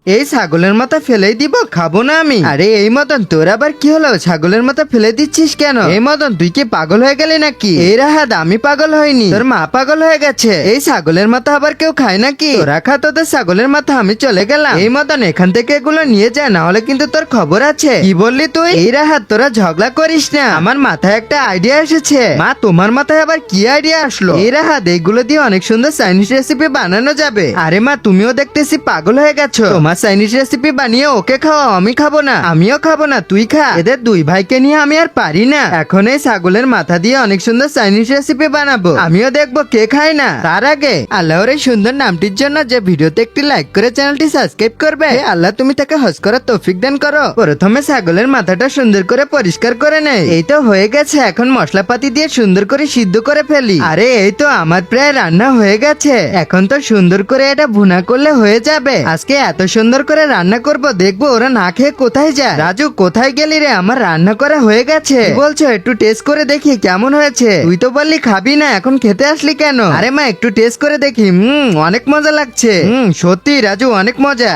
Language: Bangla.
এই ছাগলের মাথা ফেলেই দিব, খাবো না আমি। আরে এই মদন, তোর আবার কি হলো? ছাগলের মাথা ফেলে দিচ্ছিস কেন? এই মদন, তুই কি পাগল হয়ে গেলি নাকি? এই রাহাত, আমি পাগল হইনি, তোর মা পাগল হয়ে গেছে। এই ছাগলের মাথা আবার কেউ খায় নাকি? তোরা খা তোদের ছাগলের মাথা, আমি চলে গেলাম। এই মদন, এখান থেকে এগুলো নিয়ে যায়, না হলে কিন্তু তোর খবর আছে। কি বললি তুই? এই রাহাত, তোরা ঝগড়া করিস না, আমার মাথায় একটা আইডিয়া এসেছে। মা, তোমার মাথায় আবার কি আইডিয়া আসলো? এই রাহাত, এইগুলো দিয়ে অনেক সুন্দর চাইনিজ রেসিপি বানানো যাবে। আরে মা, তুমিও দেখতেছি পাগল হয়ে গেছো। তোমার চাইনিজ রেসিপি বানিয়ে ওকে খাওয়াও, আমি খাবো না। আমিও খাবো না, তুই খা। এদের দুই ভাইকে নিয়ে আমি আর পারি না। এখন এই ছাগলের মাথা দিয়ে অনেক সুন্দর চাইনিজ রেসিপি বানাবো, আমিও দেখবো কে খায় না। তার আগে আল্লাহর এই সুন্দর নামটির জন্য যে ভিডিওতে একটি লাইক করে চ্যানেলটি সাবস্ক্রাইব করবে, হে আল্লাহ তুমি তাকে হজ করার তৌফিক দান করো। প্রথমে ছাগলের মাথাটা সুন্দর করে পরিষ্কার করে নেই। এই তো হয়ে গেছে, এখন মশলাপাতি দিয়ে সুন্দর করে সিদ্ধ করে ফেলি। আরে এই তো আমার প্রায় রান্না হয়ে গেছে, এখন তো সুন্দর করে এটা ভুনা করলে হয়ে যাবে। আজকে এত সুন্দর করে রান্না করব, দেখবো ওরা না খেয়ে কোথায় যায়। রাজু, কোথায় গেলি রে? আমার রান্না করা হয়ে গেছে। কি বলছো? একটু টেস্ট করে দেখি কেমন হয়েছে। তুই তো বললি খাবি না, এখন খেতে আসলি কেন? আরে মা, একটু টেস্ট করে দেখি। অনেক মজা লাগছে। সত্যি রাজু, অনেক মজা।